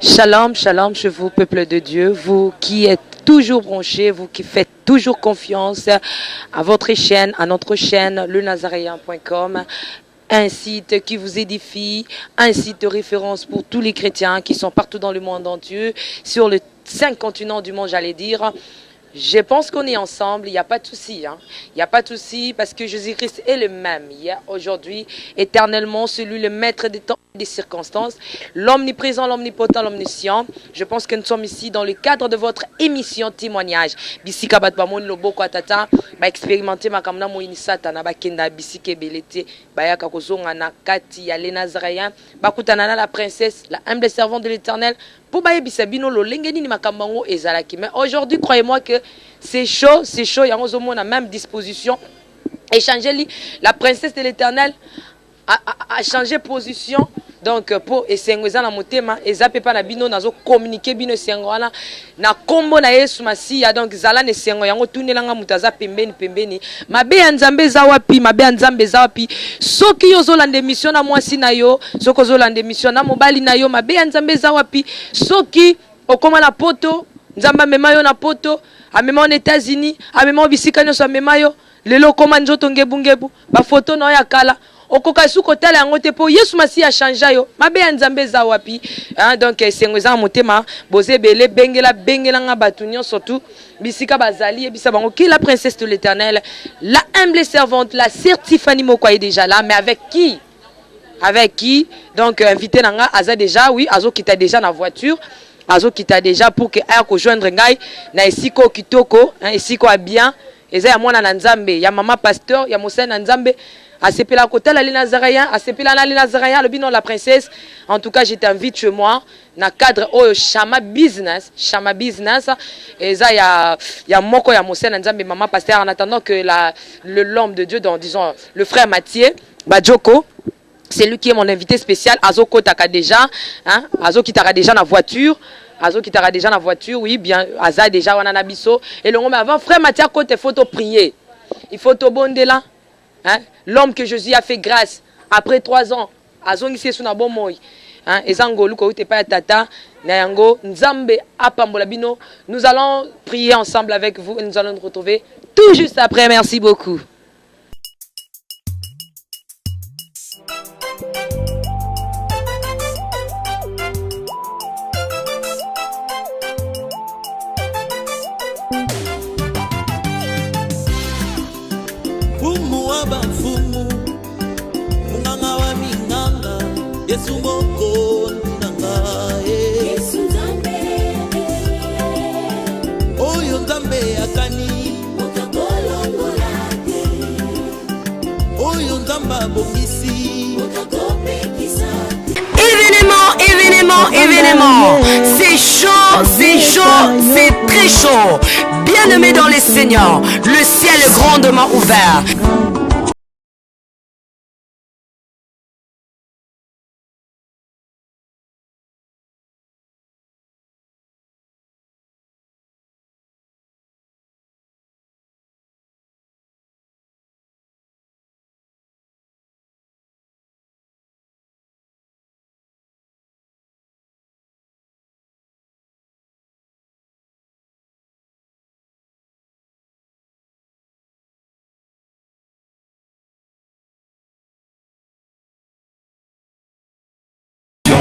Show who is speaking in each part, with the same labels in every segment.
Speaker 1: Shalom, shalom chez vous, peuple de Dieu, vous qui êtes toujours branchés, vous qui faites toujours confiance à votre chaîne, à notre chaîne, lenazaréen.com, un site qui vous édifie, un site de référence pour tous les chrétiens qui sont partout dans le monde entier, sur les 5 continents du monde, j'allais dire. Je pense qu'on est ensemble, il n'y a pas de souci. Il n'y a pas de souci parce que Jésus-Christ est le même hier, aujourd'hui, éternellement, celui le maître des temps et des circonstances, l'omniprésent, l'omnipotent, l'omniscient. Je pense que nous sommes ici dans le cadre de votre émission témoignage. Bisika batbamon loboko atata, ba expérimenter makamna moini satana ba kenda bisike belete, ba yaka kozonga na kati ya les Nazaréens, ba kutanana la princesse, la humble servante de l'Éternel. Pour baye bisabino lo lengeni ni makambango ezalaki. Mais aujourd'hui, croyez-moi que c'est chaud, il y a la même disposition. Échanger la princesse de l'Éternel a changé position. Donc pour essayer na motema ezape pa na bino nazo communiquer bino sengo wana na kombo na Yesu Masiya. Donc zala ne sengo yango tunelanga mutaza pembeni mabe ya Nzambe za wapi, mabe ya Nzambe za wapi, soki yo zolanda mission na mwasi na yo, soko zolanda mission na mobali na yo, mabe ya Nzambe za wapi, soki okoma na poto Nzamba mema yo na poto, amema en États-Unis, amema bisika nyoso amema yo, lelo koma njoto ngebungebu ba photo na ya kala okoka suko tala yango te po Yesu Masiya a changé yo, mabe ya Nzambe za wapi. Donc sengweza motema boze bele bengela nga batu nyonso surtout bisika bazali et bisa bango qui la princesse de l'Éternel, la humble servante, la Tiffany Moko est déjà là, mais avec qui donc invité nanga aza déjà, oui, azo kita déjà na voiture, azo kita déjà pour que aya ko joindre ngai na esiko kitoko, esiko a bien eza ya mwana na Nzambe, ya mama pasteur, ya mosana na Nzambe. À ce la côté la Nazaréen, à ce la Nazaréen, le binon la princesse. En tout cas, je t'invite chez moi, dans le cadre de Shama Business. Et ça, il y a Moko, il y a Moussa, Nzambe, maman pasteur, en attendant que l'homme de Dieu, disons, le frère Mathieu, Badjoko, c'est lui qui est mon invité spécial. Azoko Taka déjà, Azo qui t'aura déjà dans la voiture, oui, bien, Aza déjà, on en a biso. Et le moment avant, frère Mathieu, côté photo prier. Il faut te bonde là. L'homme que Jésus a fait grâce après 3 ans, nous allons prier ensemble avec vous et nous allons nous retrouver tout juste après. Merci beaucoup. Événement, c'est chaud, c'est très chaud. Bien-aimés dans les Seigneurs, le ciel est grandement ouvert.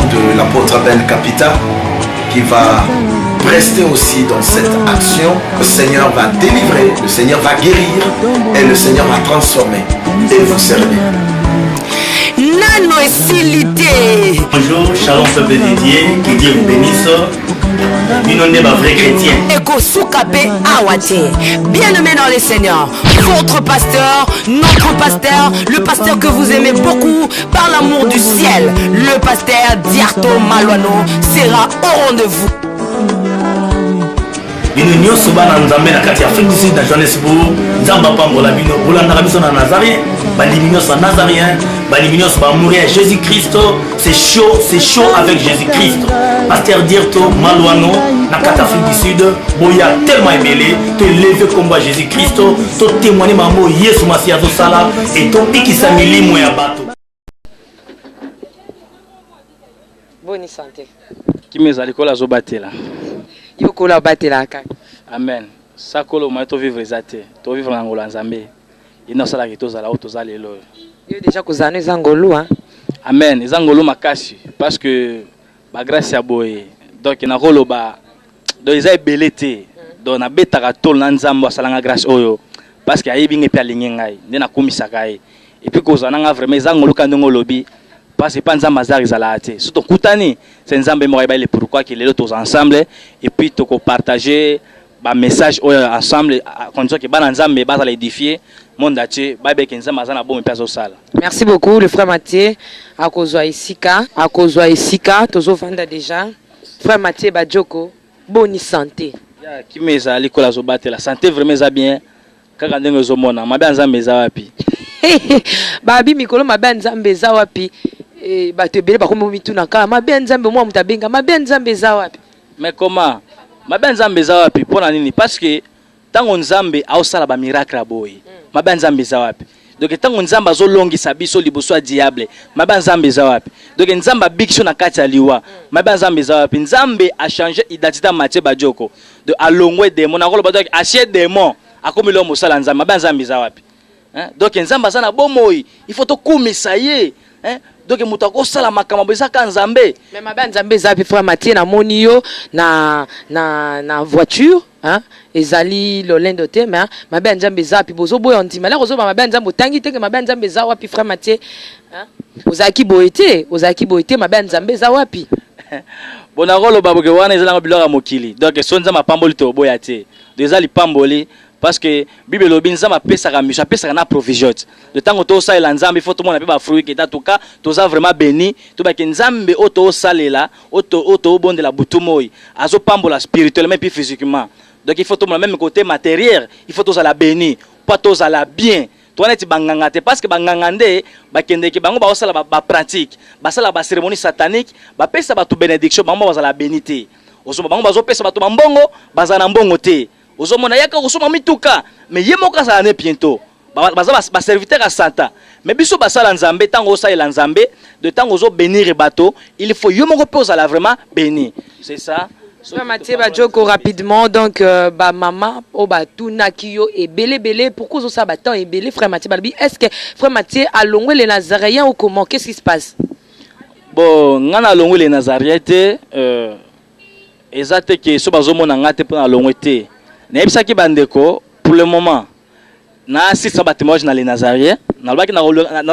Speaker 2: De l'apôtre Ben Capita qui va rester aussi dans cette action. Le Seigneur va délivrer, le Seigneur va guérir et le Seigneur va transformer et vous servir.
Speaker 1: Nano Silité.
Speaker 3: Bonjour, shalom peuple de Dieu, que Dieu vous bénisse. Nous sommes des vrais chrétiens.
Speaker 1: Bien-aimé dans les Seigneurs, votre pasteur, notre pasteur, le pasteur que vous aimez beaucoup par l'amour du ciel, le pasteur Diarto Malouano sera au rendez-vous.
Speaker 3: Bino nyonso bana Nzambe na kati ya Afrique du Sud na Johannesburg, Nzamba pambola bino bolandaka biso na Nazarien, balimi nyonso Nazarien, balimi nyonso ba mourir Jésus-Christ, c'est chaud avec Jésus-Christ. Pasteur Diarto Malouano na kati Afrique du Sud, boya tellement ébélé, te lever combat Jésus-Christ, to témoigner mamo Yesu Masiya zo sala et to pikisa milimo ya bato.
Speaker 1: Bonne santé.
Speaker 3: Qui me zali kola zo batela.
Speaker 1: Yo kola batela kaka.
Speaker 3: Amen. Sakolo ma to vivre zate. To vivre na ngolo nzambe. Ino sala ki to zala o to zala elo.
Speaker 1: Yo déjà kozana ezangolo hein.
Speaker 3: Amen. Ezangolo makasi parce que ba grâce ya boye. Donc na rolo ba do eza ebelete. Donc na betaka tol na nzambo salanga grâce oyo parce que ayebi ngepe alingi ngai nde na komisaka ye. Et puis kozana nga vraiment ezangolo kandongo lobi. Parce que pas nzamba zari zalate. Surtout kutani, c'est nzamba mo ba le pourquoi que les tous ensemble et puis to partager ba message ensemble condition que ba nzamba ba za édifier monde ati ba be nzamba za na bon place au sala.
Speaker 1: Merci beaucoup le frère Mathieu akozwa isika tozo vanda déjà. Frère Mathieu Bajoko, bonne santé.
Speaker 3: Ya kimeza likola zo batela santé vraiment za bien kaka ndenge zo mona mabe nzamba za wapi.
Speaker 1: Babi mikolo mabe nzamba za wapi. Bato ebele bakomo mituna kala mabe nzambe mwa mutabenga mabe nzambe za wapi.
Speaker 3: Mais comment mabe nzambe za wapi pona nini parce que tango nzambe aosala ba miracle boy mabe nzambe za wapi. Donc tango nzamba zo longisa biso liboso ya diable mabe nzambe za wapi. Donc nzamba bikisho na kati ya liwa mabe nzambe za wapi. Nzambe a changer identité Mathieu Bajoko de alongwe démon na kolo bato achier démon akomi lo mosala nzambe mabe nzambe za wapi. Donc nzamba za na bomoi il faut to kumisa ye donc mutako sala makambo ezaka nzambe
Speaker 1: mais mabe nzambe za wapi frère Mathieu na moni yo na voiture hein ezali lolendo te mais mabe nzambe za wapi bozo boyo ndima la kozo mabe nzambe tangi te que mabe nzambe za wapi frère Mathieu hein ozaki boyete mabe nzambe za wapi
Speaker 3: bona rolo baboke wana ezala bilora mokili donc sonza mapamboli to boya te déjà li pamboli parce que Bible lobi nzamba pesaka misha pesaka na provision de tango to salela nzambe il faut tout monde ba fruit que en tout cas to za vraiment béni to ba ke nzambe oto salela oto bondela butumoi azo pambola spirituellement puis physiquement donc il faut tout même côté matériel il faut to za la béni pas to za la bien to na ti banganga te parce que banganga nde ba kende ke bango ba osala ba pratique ba sala ba cérémonie satanique ba pesa ba to bénédiction bango ba za la bénité ozo bango ba zo pesa ba to mbongo ba za na mbongo te ozomona yaka osoma mituka mais ye moka sala ne bientôt ba serviteur à santa mais biso basala nzambe tango osala nzambe de tango ozo bénir bateau il faut yo moko pose la vraiment béni c'est ça.
Speaker 1: Frère Mathieu Bajoko rapidement donc ba maman o ba tunaki yo et belé pourquoi ozo sa ba temps et belé frère Mathieu Balbi est-ce que frère Mathieu a longwe les Nazaréens ou comment qu'est-ce qui se passe?
Speaker 3: Bon ngana longwe les Nazaréens exacte que so bazomona ngate pour na longwe te. Nebisaki bandeko pour le moment na assiste ba témoignage na les Nazaréens na lobaki na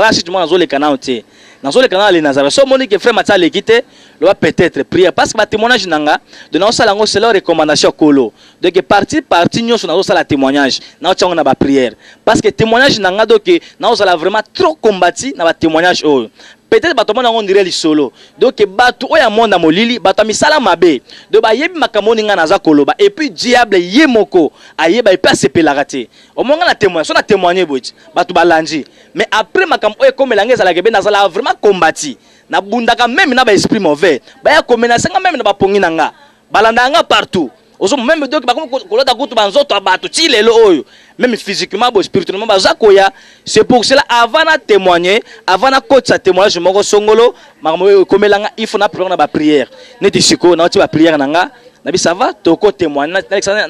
Speaker 3: assiste mo na zo le canal te na zo le canal les Nazaréens so moni que frère Mathieu le quitter le peut-être prier parce que ba témoignage nanga de na osala ngo c'est leur recommandation kolo donc partie nyonso na zo sala témoignage na otanga na ba prière parce que témoignage nanga donc na osala vraiment trop combattu na ba témoignage oh peut-être bato mona ngondire li solo donc bato oya monda molili bato misala mabe de ba yebi makamoni nga naza koloba et puis diable yemoko ayeba et pas sepelaka te au moins na témoigner so na témoigner boji bato balanji mais après makambo oya komela ngeza la kebe nazala vraiment combattu na bundaka même na ba esprit mauvais ba ya komena senga même na ba pongi nanga balanda nga partout ozo même donc ba kolota kutu banzoto abato ti lelo oyo même physiquement bo spirituellement bazakoya c'est pour cela avant na témoigner avant na coach sa témoignage moko songolo makambo komelanga il faut na prière na ba prière neti siko na ti ba prière nanga na bi ça va toko témoigner na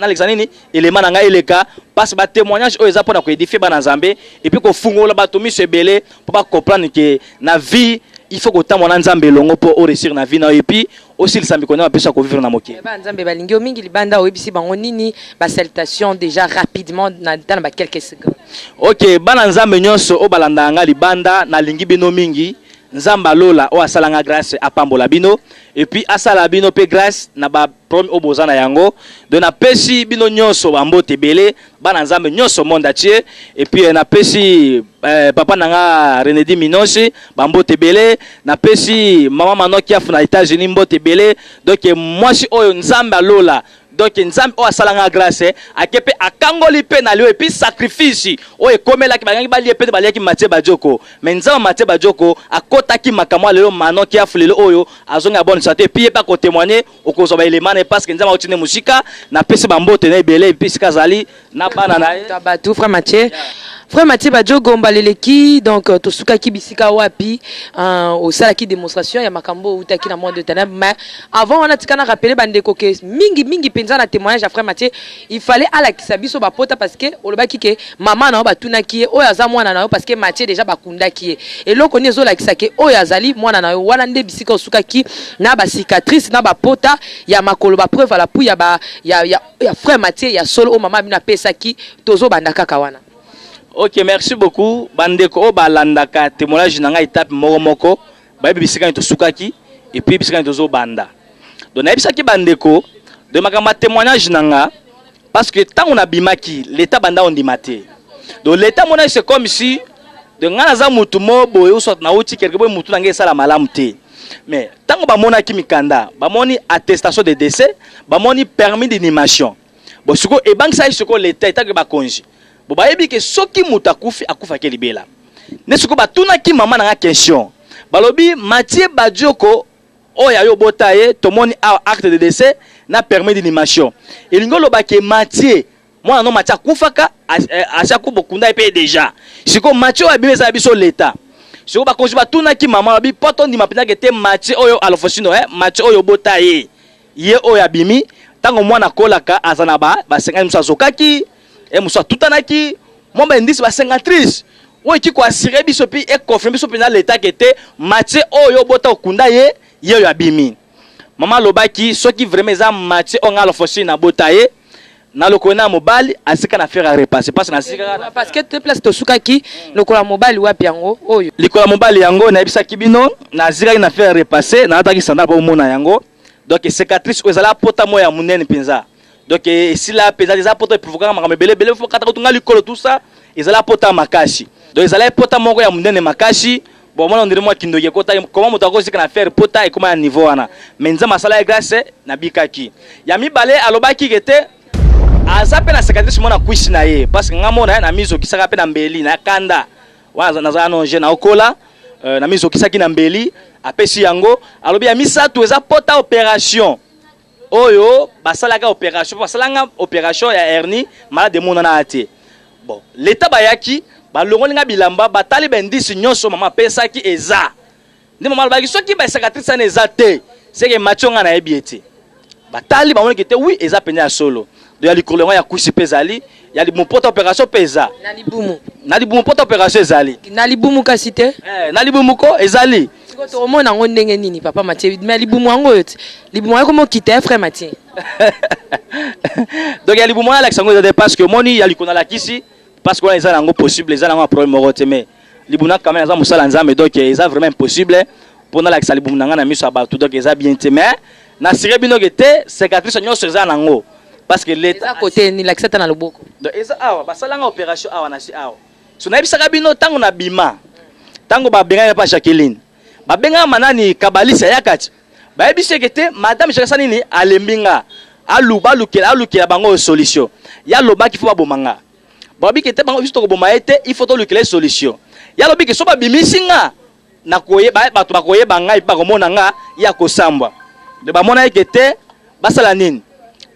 Speaker 3: Alexandre ni élément nanga eleka parce ba témoignage oyo za pona ko édifier ba na Nzambe et puis ko fungola bato mi se belé pour pas comprendre que na vie il faut que tant mon Nzambe longo pour réussir na vie na et puis aussi le sambi connait peut ko vivre na moki
Speaker 1: ba Nzambe balingi o mingi libanda o ebisi bango nini ba salutation déjà rapidement dans ba quelques secondes. OK
Speaker 3: bana Nzambe nyonso o balanda nga libanda na lingi bino mingi Nzamba lola o asalanga grâce apambola bino et puis asala bino pe grâce na ba premier obozana yango de na pesi bino nyonso bambote belé bana Nzambe nyonso monde atier et puis na pesi papa nanga Renedi Minoshi bambote belé na pesi mama Manoki afuna États-Unis mbote belé donc moi si oyo Nzamba lola donc Nzambe o asalanga grâce akepe akangoli pe na lio et puis sacrifice o ekomela ki bangi bali pe bali ki Mathieu Bajoko mais Nzamba Mathieu Bajoko akota ki makamwa lelo Manoki afulelo oyo azonga bonne santé puis pas ko témoigner okozo ba élément parce que Nzamba otine musika na pesi bambote na belé puis sikazali na bana na
Speaker 1: Tabatu frère Mathieu Frère Mathieu Badjo Gomba Leleki, donc Tosuka Kibisika Wapi, au Salaki démonstration, il y a Makambo Outaki na monde de ténèbres. Mais avant, on a tika na rappelé Bandeko que mingi penza na témoignage à Frère Mathieu, il fallait à la Kisabiso Bapota parce que Oloba Kike, maman na Batuna Kie, Oyaza Mwana na parce que Mathieu déjà Bakunda Kie. Et là, on est au Lakisake, Oyazali, Mwana na Walande Bisika Osuka Ki, na ba cicatrice, na Bapota, il y a Makolo, ba preuve à la pouille, il y a Frère Mathieu, il y a solo, oh maman, Bina Pesaki, Tozo Bandaka Kawana.
Speaker 4: Ok, merci beaucoup. Bandeko balandaka témoignage nanga étape moko ba bisika to sukaki et puis bisika to zo banda. Donc na bisaki bandeko de makamba témoignage nanga parce que tant on a bimaki l'état banda on dimate. Donc l'état mona c'est comme si de ngana za mutu mo boyo soit na uti quelque boy mutu nanga sala malamu te. Mais tant ba mona ki mikanda, ba moni attestation de décès, ba moni permis d'inhumation. Bon suko e bank ça suko l'état que ba konji. Bon bah ebi que soki mutakufi akufa ke libela. Ne suko batuna ki mama na question. Balobi Mathieu Badjoko oya yo botaye tomoni acte de décès na permis d'inhumation. Et lingolo ba ke Mathieu moi non Mathieu akufaka acha ko bokunda epé déjà. Siko Mathieu abimeza biso l'état. Siko ba konji batuna ki mama bi poto ndi mapina ke te Mathieu oyo alofosino Mathieu oyo botaye. Ye oya bimi tango mwana kolaka azana ba 50 musa zokaki et moussa tout anaki mon bendis ba 53 oui qui quoi assurer biso pi et confirmer biso pina l'état qui était Mathieu oyo bota okunda ye yo abimi maman lobaki soki vraiment za Mathieu on a la fossé na botaye na lokona mobali asika na faire à repasser parce que te place to sukaki lokola mobali wapi yango oyo likola mobali yango na ebisa kibino na zira na faire repasser na ataki sandal ba mona yango donc cicatrice ezala pota moya munene penza. Donc si la pesa des apôtres provoquant ma belé faut kata tunga likolo tout ça ils allaient apôter makashi donc ils allaient apôter moko ya munene makashi bon moi on dirait moi kindo yekota comment mutako sika na faire pota et comment à niveau wana mais nza masala grâce na bikaki ya mibale alobaki kete azape na cicatrice mona kuishi na ye parce que ngamona na mizo kisaka pe na mbeli na kanda wana na nonje na okola na mizo kisaki na mbeli apesi yango alobi ya misatu eza pota opération oyo basalaka opération ya hernie malade mona na ate bon l'état bayaki balongolinga bilamba batali bendisi nyonso mama pesaki eza ndi mama balaki soki ba cicatrice na eza te c'est que machonga na ebiete batali bamoni kete oui eza penya ya solo de ya likolengo ya kushi pezali ya libumu opération peza na libumu pota opération ezali
Speaker 1: na libumu kasi te
Speaker 4: na libumu ko ezali
Speaker 1: to mona ngo ndenge nini papa Mathieu mais libumu ngo yote libumu ko mo quitter frère Mathieu
Speaker 4: donc ya libumu ala kisango de parce que moni ya likona la kisi parce que eza nango possible eza nango problème moko te mais libumu na quand même eza musala nzambe donc eza vraiment impossible pour na la kisa libumu nanga na miso abatu donc eza bien te mais na sire bino kete cicatrice nyonso eza nango parce que l'état
Speaker 1: côté ni l'accès na loboko
Speaker 4: donc eza awa basalanga opération awa na si awa so na bisaka bino tango na bima tango ba benga pa Jacqueline ba benga manani kabalisa yakati ba ebiseke te madame Jacqueline nini alembinga alukela bango solution ya lobaki fo babomanga ba bikete bango biso to boma ete il faut to lukela solution ya lobiki so ba bimisinga na koye ba bato ba koye banga ipa komona nga ya kosamba de ba mona ekete basala nini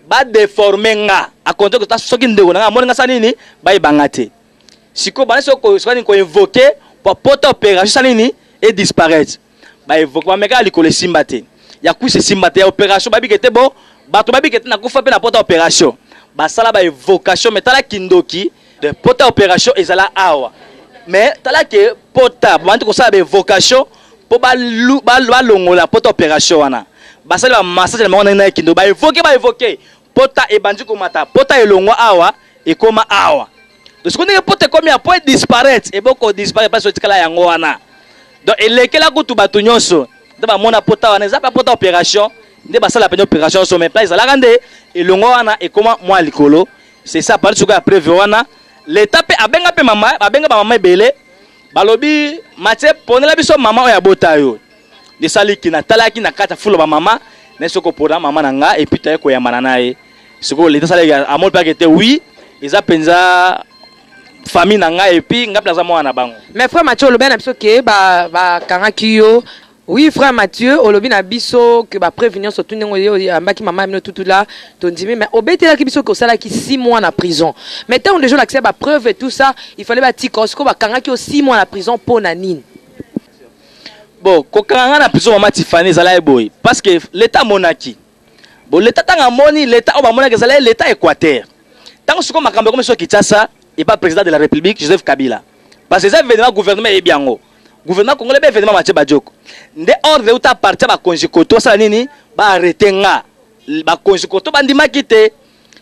Speaker 4: ba déformer nga a compter que ta soki ndeko nga mona nga sa nini ba ibanga te siko ba soko sokani ko invoquer pour porter opération sa nini et disparaître ba évoquer ba meka likole simba te ya kuise simba te ya opération ba bikete bo bato ba bikete na kufa pe na porter opération ba sala ba évocation mais tala kindoki de porter opération ezala awa mais tala que porter ba ko sala ba évocation po ba longola porter opération wana ba sala ba massage na kindo ba évoquer pota ebandi komata pota elongwa awa ekoma awa donc ce que pota comme ya point disparaître et boko disparaître parce que tikala yango wana donc elekela kutu batu nyonso nde ba mona pota wana eza pa pota opération nde basala pena opération so mais place ala kande elongwa wana ekoma mwa likolo c'est ça parce que après wana l'étape abenga pe mama abenga ba mama ebele balobi Mathieu ponela biso mama oya botayo de saliki na talaki na kata fulo ba mama nesoko pona mama nanga et puis taye ko yamana nae siko l'état sala amol pa kete oui eza penza famille nanga et puis ngapla za mwana bango
Speaker 1: mais frère Mathieu le ben biso ke ba kanga kiyo Oui, frère Mathieu, olobi na biso que ba prévenir surtout nengo ambaki maman mino tout là, ton dit mais obété là ki biso ko sala ki 6 mois en prison. Mais tant on déjà l'accès ba preuve et tout ça, il fallait ba tikosko ba kanga ki 6 mois en prison pour nanine.
Speaker 4: Bon, ko kanga na prison mama Tiffany zala e boy parce que l'état monaki. Bon, l'état tanga moni, l'état o ba monaki zala l'état Équateur. Tant ce ko makambe comme so Kinshasa et pas président de la République Joseph Kabila. Parce que ça événement gouvernement e biango. Gouvernement congolais be événement Mathieu Badioko. Nde ordre uta partir ba konjikoto sala nini ba arrêter nga ba konjikoto bandima kite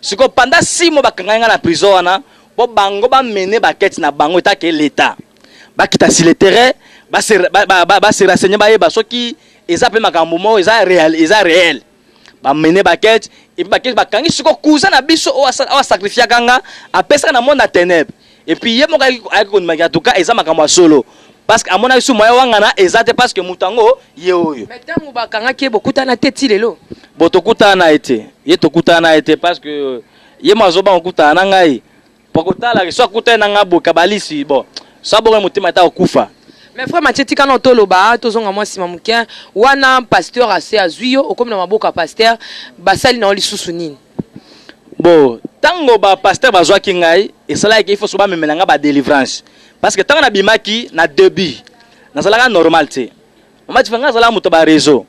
Speaker 4: siko pendant 6 mois ba kanga na prison wana po bango ba mener ba quête na bango eta ke l'état ba kita sur le terrain ba se renseigner ba yeba soki eza pe makambo mo eza réel ba mener ba quête et puis ba quête ba kangi siko cousin na biso o sacrifier kanga apesa na monde na ténèbres et puis ye mo ka ko en tout cas eza makambo solo. Parce que à mon avis, ce moyen wangana exact parce que mutango yeoyo.
Speaker 1: Mais tant ou bakanga ki bokuta na teti lelo.
Speaker 4: Botokuta na été. Ye tokuta na été parce que ye mazoba okuta na ngai. Pokota la so kuta na ngabo kabalisi bon. Ça boka mutima ta okufa.
Speaker 1: Mais frère Mathieu tika na toloba tozonga moi sima mukia wana pasteur assez azuyo okomi na maboka pasteur basali na lisusu nini.
Speaker 4: Bon, tango ba pasteur bazwa kingai et cela il faut soba memelanga ba délivrance. Parce que tant na bimaki na début na zalaka normal te mama tifanga zala muto ba réseau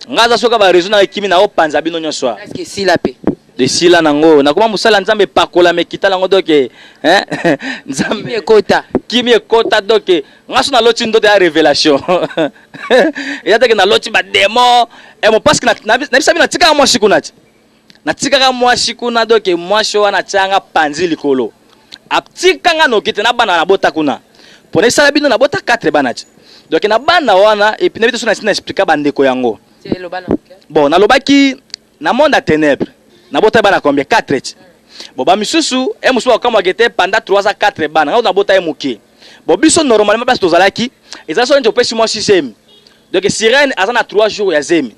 Speaker 4: ngaza soka ba réseau na ekimi na opanza bino nyonso
Speaker 1: est-ce que si la paix
Speaker 4: de sila nango na kuma musala nzambe pakola mekita lango doke hein nzambe kimi ekota doke ngaso na loti ndo de révélation et ya te na loti ba démon et mo parce que na bisabi na tika moi shikunati na tika moi shikuna doke moi sho na changa panzi likolo aptikanga no kite na bana na bota kuna pone sala bino na bota 4 banachi donc na bana wana et puis na biso na expliquer bandeko yango
Speaker 1: c'est le bana
Speaker 4: bon na lobaki na monde à ténèbres na bota bana combien 4 bon ba misusu e musu akama gete pendant 3 à 4 bana na bota e muki bon biso normalement parce to zalaki ezala so pesi moi 6e donc sirène azana 3 jours ya zemi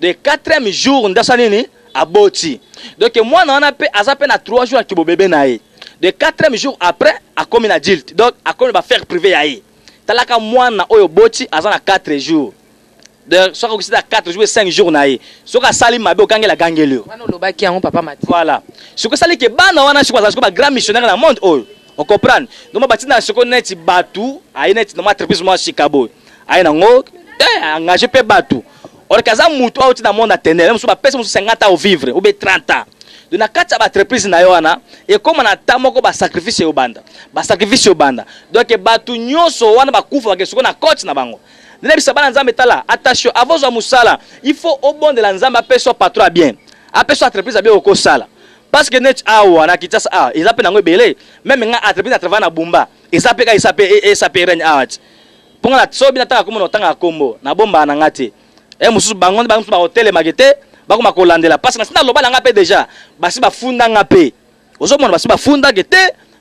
Speaker 4: de 4e jour ndasa nini aboti donc moi na wana pe azape na 3 jours ki bo bébé na ye. De 4e jour après, a commis un adulte. Donc, a commis va faire privé yaé. Talaka moi na oyo boti azana 4 jours. De soit que c'est à 4 jours et 5 jours naé. Soit que sali mabe okange la gangelo.
Speaker 1: Wana lobaki yango papa Mati.
Speaker 4: Voilà. Soit que sali ke bana wana chiko za ba grand missionnaire dans le monde oyo. On comprend. Donc ma batina chiko net batu, ayi net na entreprise moi Chicago. Ayi na ngo engagé pe batu. Or kaza mutu auti na monde atteindre, même so ba pesa 50 ans au vivre ou be 30 ans. De na kati ba entreprise na yo wana et comme na tamoko ba sacrifice yo banda donc batu nyonso wana ba kufa ke soko na coach na bango nene bisa bana nzambe tala attention avant zo musala il faut au bon de la nzambe apeso patron bien apeso entreprise bien oko sala parce que net awa na kitasa ils appellent ngo belé même nga entreprise na travailler na bumba ils s'appelle renya awat ponga na sobi na taka komo na tanga kombo na bomba na ngati e mususu bango ba hotel magete bakoma kolandela parce que sina loba langa pe déjà basi bafunda nga pe ozomona basi bafunda gete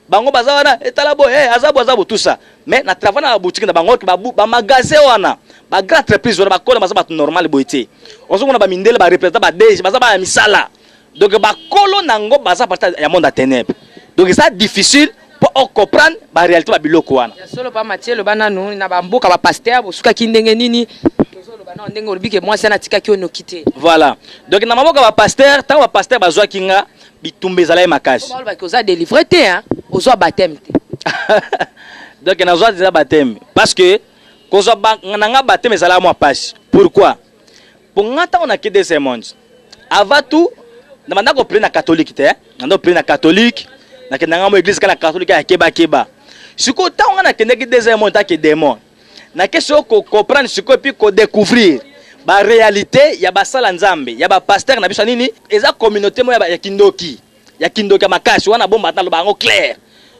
Speaker 4: bango bazawana etala bo azabo tout ça mais na travail na boutique na bango ba magasin wana ba grande entreprise wana ba kola bazaba normal boité ozomona ba mindele ba représenter ba DG bazaba misala donc ba kolo nango bazaba partir ya monde à ténèbres donc c'est difficile pour comprendre ba réalité ba biloko wana
Speaker 1: ya solo pa Mathieu le bana no na ba mboka ba pasteur bosuka kindenge nini.
Speaker 4: Voilà. Donc na maboka ba pasteur, tant ba pasteur bazwa kinga bitumbe zala makasi.
Speaker 1: Ba ko za délivrer te hein, ozo baptême te.
Speaker 4: Donc na zwa déjà baptême parce que ko zo nga baptême zala moi passe. Pourquoi? Pour ngata on a quitté ce monde. Avant tout, na manda ko prendre na catholique te, na prendre na catholique, na kenanga mo église kana catholique ya keba. Siko ta on a kende ki deuxième monde ta ke démon. Na question ko comprendre ce que puis ko découvrir ba réalité ya ba sala nzambe ya ba pasteur na biso nini eza communauté mo ya kindoki makasi wana bomba na lobango clair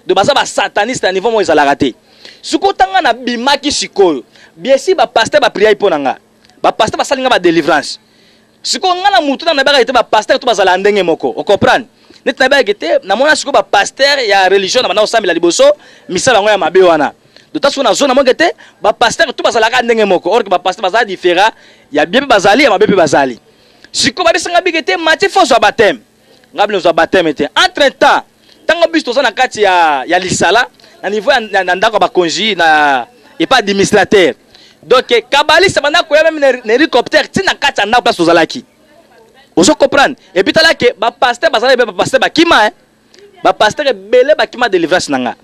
Speaker 4: de baza ba sataniste à niveau mo ezala raté suko tanga na bimaki sikoyo bien si ba pasteur ba prier pour nanga ba pasteur ba salinga ba délivrance siko ngana mutu na ba été ba pasteur to bazala ndenge moko o comprendre net na ba été na mona siko ba pasteur ya religion na bana osambela liboso misala ngo ya mabe wana. De toute façon, dans la zone, ba pasteur tout bazala ka ndenge moko. Or que ba pasteur bazala différent, ya bien bazali ya mabe bazali. Siko ba bisanga bigete mati fo zo baptême. Ngabile zo baptême était. Entre temps, tanga bis to na kati ya lisala, na niveau na ndako ba konji na et pas administrateur. Donc kabali ça banda koya même hélicoptère tina kati na place ozalaki. Ozo comprendre. Et puis tala ke ba pasteur bazala ba pasteur ba kima hein. Ba pasteur belé ba kima délivrance nanga.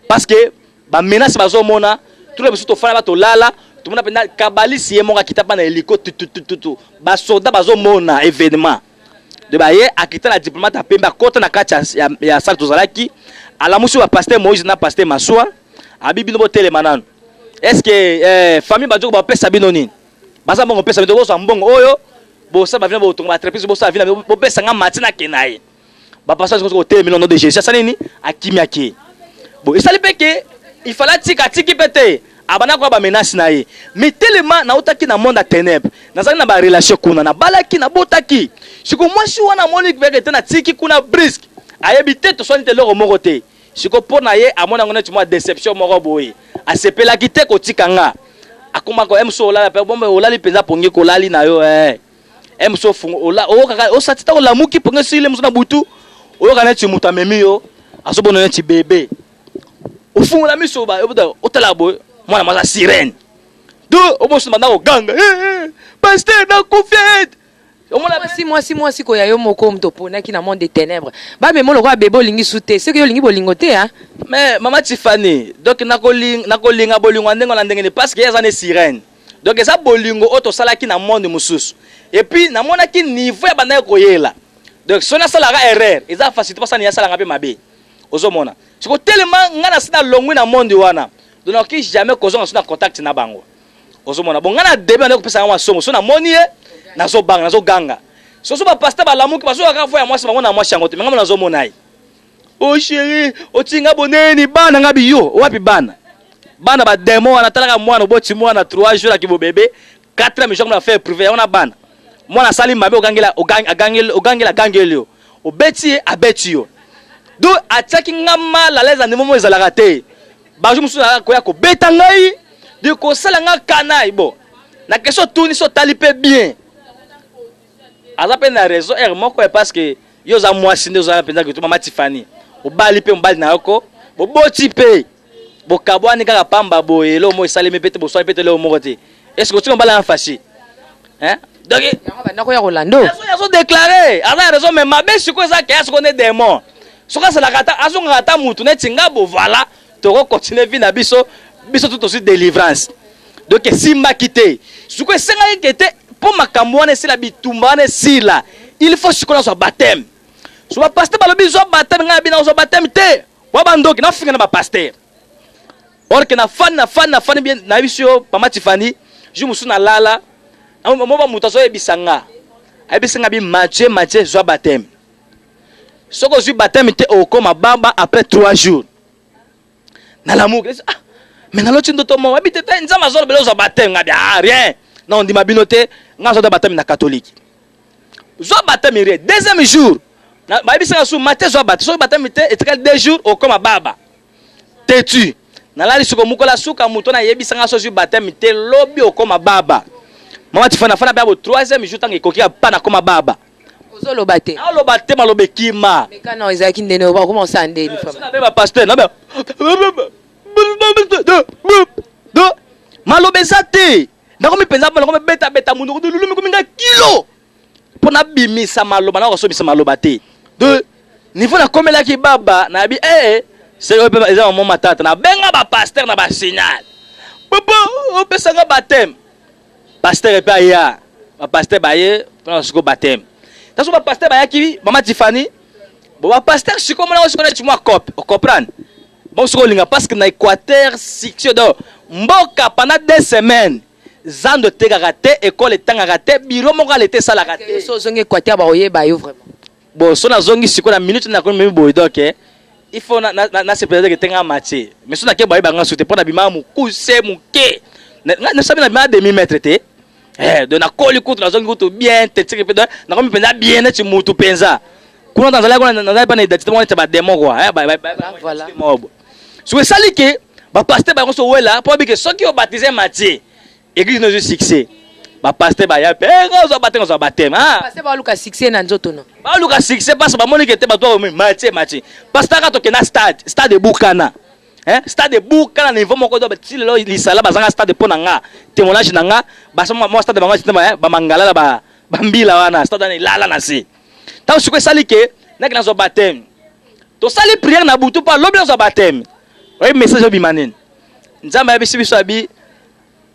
Speaker 4: Parce que ba menace bazo mona tout le musuto fala ba to lala tout monde penda kabali si yemonga kitapa na hélico tout ba soldat bazo mona événement. De baye akita na diplomate apemba kota na kati ya salle tozalaki ala musu ba pasteur Moïse na pasteur Massoua abibi no tele manano. Est-ce que famille badjo ba pesa binoni baza mbongo pesa bito so mbongo oyo bo sa ba vina bo tonga entreprise bo sa vina bo pesa nga matina kenaye ba pasteur ko tele million de Jésus ça nini akimiaki bo isali peke il fallait tiki pete abana ko ba menace na ye mais tellement na utaki na monde à ténèbres nazali na ba relation kuna na balaki na botaki siko mwasi wana monique veke na tiki kuna brisk ayebite to sonite loro morote siko pona ye amona ngone tu moi déception moko boye asepela kite ko tikanga akoma ko emso olala pe bombe olali penza pongi ko lali na yo emso fungo ola o kaka o satita ko lamuki pongi sile mso na butu o kana ti muta memi yo asobono ne ti bébé o fungo la miso ba o tala boy mwana maza sirène do o boso manda o ganga pasteur na confiance
Speaker 1: moi si ko ya yo moko mtopona ki na monde des ténèbres ba me molo ko bébé lingi souté ce que yo lingi bolingote hein.
Speaker 4: Mais maman Tiffany donc nakolinga bolingo ndengo na ndengene parce que yazane sirène donc eza bolingo auto salaki na monde mususu et puis na mona ki niveau ya bana ko yela donc sona sala ga erreur eza facile parce que ya sala ngabe mabe ozomona siko tellement ngana sina longwe na monde wana donc ki jamais kozonga sona contact na bango ozomona bon ngana debe na ko pesa ngwa songo sona moni nazo banga nazo ganga so ba pasteur ba lamuki baso ka voya mwasi bango na mwasi yango te ngama nazo monai. Oh chérie, otinga boneni bana ngabi yo wapi bana ba demo wana talaka mwana boti mwana 3 jours akibo bébé 4 jours na faire privé on a bana mwana sali mabe ogangela gangelo obeti abeti yo do ataki ngama la leza ndimo ezalaka te ba jo musu na ko ya ko beta ngai de ko sala nga kanai bo na question tourni so talipe bien azape na raison moko parce que yo za mwasi ndio za penza que tu mama Tiffany obali pe mbali na yoko boboti pe bokabwani kaka pamba boye lo mo isalemi pete bo so pete lo mo kote est-ce que tu mbala en fashi hein donc
Speaker 1: bana ko ya Rolando
Speaker 4: yazo déclarer ala raison mais mabe siko za ke yaso ne démon soka sala kata azo ngata mutu ne tinga bo voilà to ko continuer vie na biso tout aussi délivrance donc simba quitter siko senga kete pour makambo wana sila bitumba wana sila il faut siko na so baptême. So ba pasteur balobi zo baptême nga bina zo baptême te wa bandoki na finga na ba pasteur or que na fan bien na biso Mama Tiffany je musu na lala mo ba mutazo ebisanga bi matche zo baptême soko zo baptême te okoma baba après 3 jours na lamu mais na loti ndoto mo habite te nzama zo belo zo baptême nga bien rien non ndi mabinote nga zo baptême na catholique zo baptême rien deuxième jour na ba bisanga su matin zo baptême te etikal 2 jours okoma baba tetu na lali soko mukola suka muto na yebisanga so zo baptême te lobi okoma baba Mama Tiffany fana ba 3e jour tanga ekoki pa na koma baba
Speaker 1: ozolo bate
Speaker 4: alo bate malobe kima
Speaker 1: mais kana ezaki ndene ba comment ça ndene femme
Speaker 4: na ba pasteur na ba do malobe zate na komi penza ba komi beta mundu ko lulumi komi nga kilo pona bimisa maloba na ko so bisa maloba te de niveau na komela ki baba na bi c'est eza mon matata na benga ba pasteur na ba signal papa o pesa nga baptême pasteur pe aya ba pasteur baye pona siko baptême taso ba pasteur baya ki Mama Tiffany bo ba pasteur siko mona siko na chimwa cop comprendre bon siko linga parce que na Équateur section do mboka pendant 2 semaines zando te karaté école tanga raté bureau moko alete sala raté
Speaker 1: so zonge Équateur ba oyeba yo vraiment
Speaker 4: bon so na zongi siko na minute na ko memi boy donc il faut na se peut-être que tenga matché mais so na ke boy ba nga souté pona bima mu kuse mu ke na sabi na bima demi-mètre te de na koli kutu na zongi kutu bien te tike pe na ko mi penza bien na ti mutu penza kuna tanzala ko na ba na identité mo ba démon quoi
Speaker 1: voilà
Speaker 4: so sali ke ba pasteur ba so wela po bi ke so ki o baptiser matché église no succès ba pasteur ba ya pe zo baptême
Speaker 1: pasteur ba luka succès na nzoto no
Speaker 4: ba luka succès parce ba moni ke te ba to matché pasteur ka to ke na stade de Bukana hein stade buka na niveau moko do ti lelo lisala bazanga stade po nanga témoignage nanga basa mo stade bango sitima ba mangala ba mbila wana stade na lala na si ta siko sali ke na kana zo baptême to sali prière na butu pa lobi zo baptême oy message obimanene nzamba ya biso abi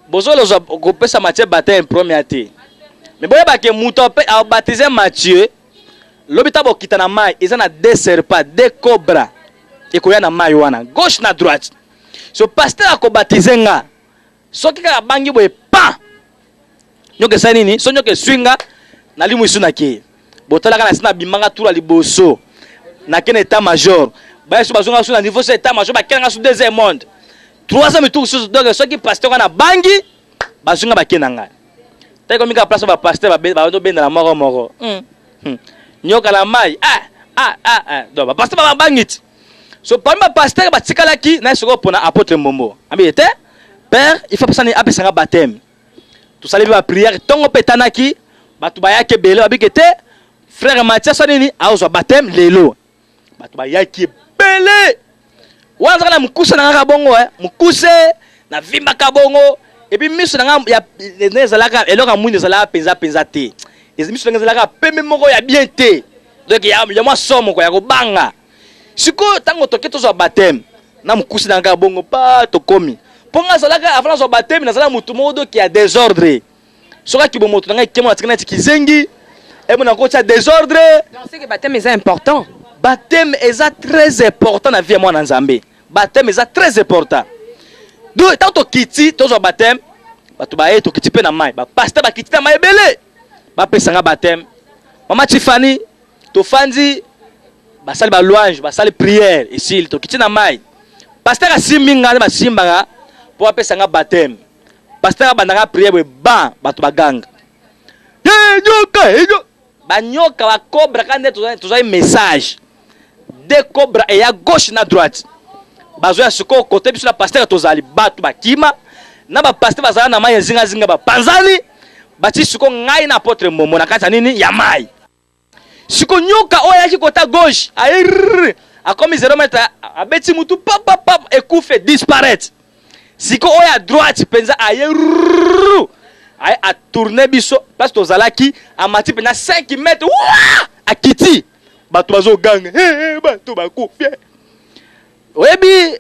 Speaker 4: bozolo zo kopesa Matthieu baptême premier ate mais boye ba ke muto pe a baptiser Matthieu lobi ta bokita na mai eza na deux serpents deux cobras et koya na mai wana gauche na droite so pasteur a ko baptiser nga soki ka bangi boye pa nyoke sa nini so nyoke swinga na limu isu na ke botala kana sina bimanga tura liboso na kene état major ba so bazonga so na niveau c'est état major ba kenanga sous deuxième monde troisième tour so donc soki pasteur na bangi bazonga ba kenanga tay ko mika place ba pasteur ba do benda na moko nyoka la mai donc ba pasteur ba bangit so parmi ba pasteur ba tikalaki na soko pona apôtre Mbombo ambi était père il faut passer à pesanga baptême tout ça ba prière tongo petanaki batu bayake bele babikete frère Mathias sonini azo baptême lelo batu bayake bele wanza na mukuse na ngabongo mukuse na vimba kabongo et puis miso na ya nezalaka eloka mwini zala penza te miso na zalaka pembe moko ya bien te donc ya moi somo ko ya kobanga siko tango toketo zo baptême na mukuse na ngabongo pa to komi ponga zalaka avant zo baptême na zala mutu modo qui a désordre soka ki bomoto na ngai kemo na tikana tikizengi et mon encore désordre
Speaker 1: donc c'est que baptême est important.
Speaker 4: Baptême est très important dans la vie de moi dans Zambie. Baptême est très important. Donc tant que kiti to zo baptême batu ba to kiti pe na mai ba pasteur ba kiti na mai belé ba pesanga baptême mama Tiffany to fandi ba sali ba louange ba sali prière ici to kiti na mai pasteur asiminga ba simbanga po pesanga baptême pasteur bandanga prière ba batu ba ganga ba nyoka ba cobra quand tu as un message deux cobras et à gauche na droite bazoya siko côté biso na pasteur tozali batu bakima na ba pasteur bazala na mai zinga zinga ba panzani bati siko ngai na apôtre Mbombo na kata nini ya mai siko nyoka oya ki côté gauche air a comme 0 mètre abeti mutu papa ekufe disparaître siko oya droite penza ayer a tourner biso parce que tozalaki a mati pena 5 mètres a kiti batu bazo gang batu bakufie oyebi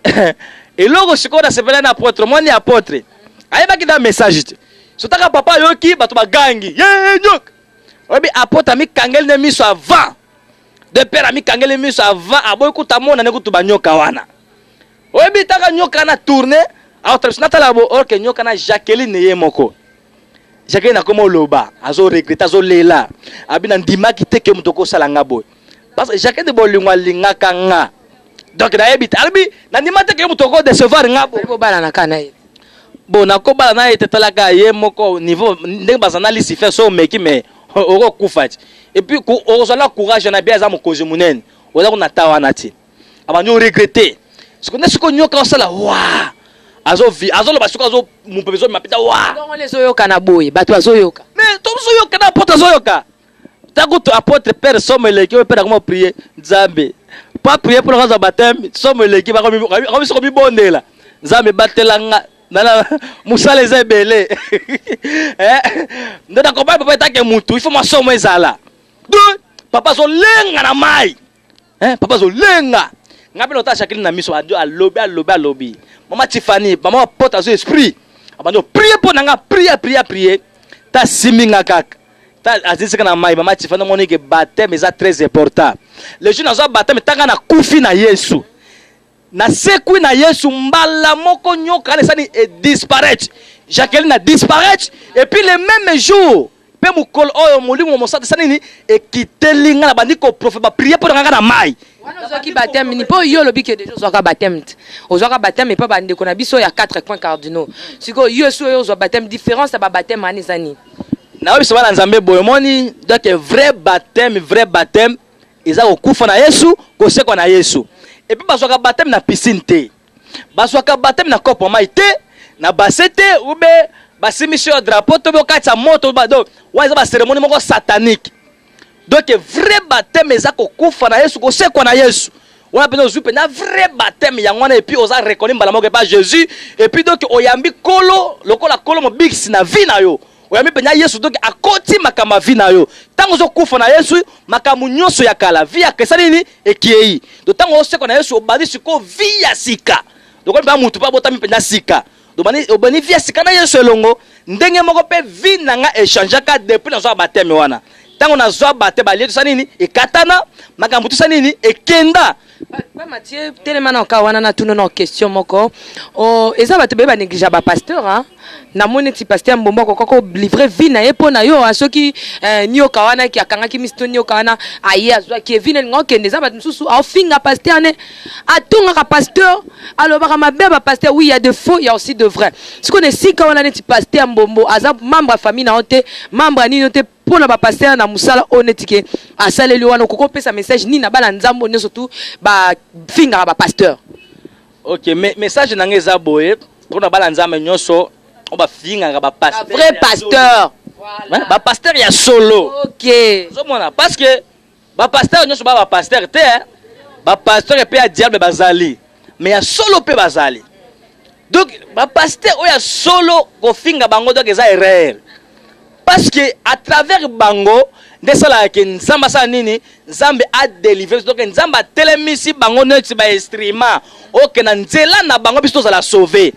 Speaker 4: eloko sikoda sepela na apôtre moi ni apôtre ayeba ki da message te sotaka papa yoki batu bagangi nyok oyebi apôtre mi kangel ne miso avant de père mi kangel miso avant aboy kutamona ne kutuba nyoka wana oyebi taka nyoka na tourner a otrasnata labo orke nyoka na Jacqueline ye moko Jacqueline na komo loba azo regreta azo lela abina ndimaki te ke mutoko sala ngabo parce que Jacqueline de bolingwa lingaka nga donc na yebita albi na ndimate ke mutoko décevoir ngabo
Speaker 1: ko bala na kana ye
Speaker 4: bon na ko bala na etetalaka ye moko niveau ndenge bazana lisi faire so meki mais oko kufati et puis ko sala courage na bien za mokozi munene oza ko na tawa na ti abanyo regretter ce qu'on est ce qu'on nyoka sala wa azo lo basuka azo mupebezo mapita wa
Speaker 1: donc on les oyoka na boye bato azoyoka
Speaker 4: mais to zoyoka na apôtre azoyoka tako to apôtre père somme leki o père comment prier Nzambe pas prier pour le baptême somme leki ba comme so bibondela Nzambe batelanga nana musale za belé ndana ko ba papa take mutu il faut moi somme ezala deux papa zo lenga na mai papa zo lenga ngabe lota Jacqueline na miso adio alobi maman Tiffany maman porte azo esprit abando prier pour nanga prier ta siminga kaka ta azisika na mai maman Tiffany moni que baptême est très important les jeunes azo baptême tanga na kufi na Yesu na sekui na Yesu mbala moko nyoka na sani et disparaître Jacqueline a disparaître et puis le même jour pe mukol oyo molimo mosata sani et kitelinga na bandiko prophète ba prier pour nanga na mai
Speaker 1: wana qui baptême ni po yo lobi que déjà zoka baptême ozoka baptême et pas bande ko na biso ya 4 points cardinaux siko yo so yo zo baptême différence ba baptême ani zani
Speaker 4: na biso bana Nzambe boyemoni donc vrai baptême eza okufa na Yesu ko seko na Yesu et puis bazoka baptême na piscine te bazoka baptême na kopo mai te na basete ube basimisio drapeau to bokatsa moto ba donc wa eza ba cérémonie moko satanique donc vrai baptême eza kokufa na Yesu ko seko na Yesu on a besoin de un vrai baptême et puis on a reconnu pas Jésus et puis donc oyambi kolo lokola kolo mo big na vie na yo oyambi penya Yesu donc akoti makama vie na yo tango zo kufa na Yesu makamu nyonso ya kala vie akesa nini ekiei donc tango oseko na Yesu obadi siko vie ya sika donc on ba mutu pa botami penya sika donc obani vie ya sika na Yesu elongo ndenge moko pe vie na nga échangeaka depuis na zo baptême wana tango na zo baptême ba lieto sanini ekatana makambu tu sanini ekenda.
Speaker 1: Ba Mathieu tellement na kawana na tuno na question moko o eza ba tebe ba négliger ba pasteur hein na moni ti pasteur mbombo ko livrer vie na ye pona yo asoki ni o kawana ki akanga ki misto ni o kawana aye azwa ki vine ngo kende za ba nsusu au finga pasteur ne atunga ka pasteur alors ba mabe ba pasteur oui il y a de faux il y a aussi de vrai ce qu'on est si kawana ne ti pasteur mbombo aza membre famille na ote membre ni note pour na ba pasteur na musala onetike asaleli wana ko pesa message ni na bala nzambo ne surtout ba finga ba pasteur.
Speaker 4: OK, mais message na ngeza boye pour na bala nzambo nyonso on ba finga ba pasteur.
Speaker 1: Vrai pasteur.
Speaker 4: Voilà. Ba pasteur ya solo.
Speaker 1: OK.
Speaker 4: Zomona parce que ba pasteur nyonso ba pasteur te ba pasteur pe ya diable bazali mais ya solo pe bazali. Donc ba pasteur o ya solo ko finga bango donc eza erreur. Parce que à travers bango ndesala ke nzamba sa nini nzambe a délivrer donc nzamba telemisi bango neti ba extrêmement OK na nzela na bango biso za la sauver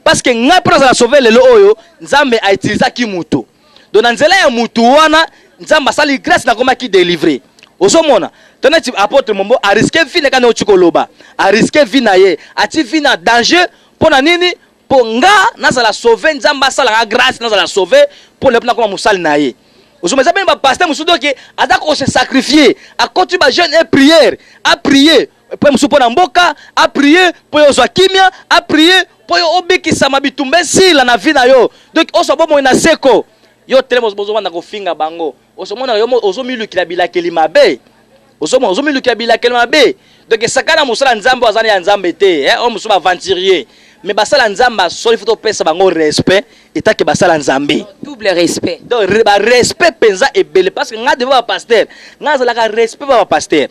Speaker 4: parce que nga pour la sauver lelo oyo nzambe a utiliser ki mutu donc na nzela ya mutu wana nzamba sali grâce na koma ki délivrer osomona toneti apôtre mombo a risquer vie na kana ochikoloba a risquer vie na ye a ti vie na danger pona nini ponga nazala sauver nzamba sala grâce nazala sauver pour le plan comme musali na ye osomeza ben ba pasteur musudo ke adako se sacrifier a continuer ba jeûne et prière a prier pour musu pona mboka a prier pour yo kimia a prier pour yo obikisa mabitumbe sila na vie na yo donc osobo mo na seko yo telemo bozo wana ko finga bango osomona yo ozomilu kilabila kelima be ozomilu kilabila kelima be donc sakana musala nzambe azana ya nzambe te o musu ba aventurier mais basala nzamba soli faut pesa bango respect eta ke basala nzambe
Speaker 1: double respect
Speaker 4: donc ba respect penza ebele parce que nga devant pasteur nga zala ka respect ba pasteur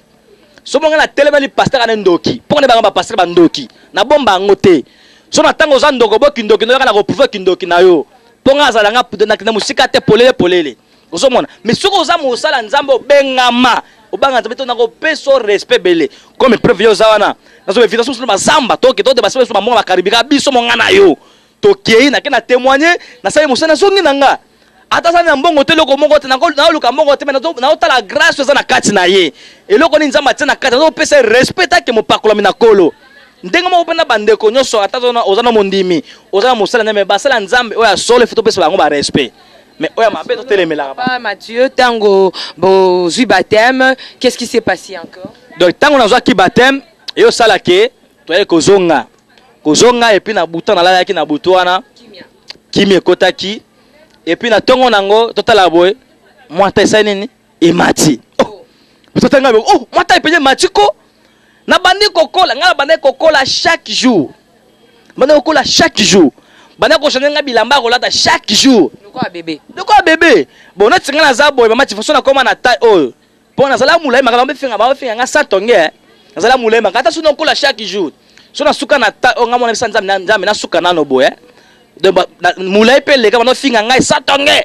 Speaker 4: so mo nga na telemeli pasteur ana ndoki pour ne ba pasteur ba ndoki na bomba ngote so na tango za ndoko boki ndoki no kana ko prouver kindoki na yo pour nga zala nga na musika te polele ozo mona mais soko za mo sala nzambe bengama obanga nzambe to na ko peso respect bele comme preuve yo za wana nazo invitation sur mazamba toke to de basebe sur mama karibika biso mo ngana yo tokei na kena témoigner na sala musana songi nanga ata sana mbongo te loko mongo te na luka mbongo te na otala grâce za na kati na ye eloko ni nzamba te na kati na pesa respect ke mo pakola mina kolo ndengo mo pena bandeko nyoso ata ozana mondimi ozana musala na me basala nzambe oya solo futo pesa bango ba respect mais oya mabe to telemela
Speaker 1: pas Mathieu tango bo zui baptême qu'est-ce qui s'est passé encore
Speaker 4: donc tango na zwa ki baptême yo sala ke to ye kozonga et puis na buta na la ki na butuana kimia kotaki et puis na tongo nango totala boy mwata esanini emati totanga mwata epenye matiko na bandi kokola ngala bandi kokola chaque jour bandi kokola chaque jour bandi ko shonenga bilamba ko lata chaque jour de quoi bébé bon na tinga na za boy mama tifoso na koma na taille oyo pona zala mulai makala ba finga nga satonge zala mulai makata suno kola chaque jour sona suka na taille nga mona bisa nzambe na suka nano boy de mulai pe le kama no finga nga satonge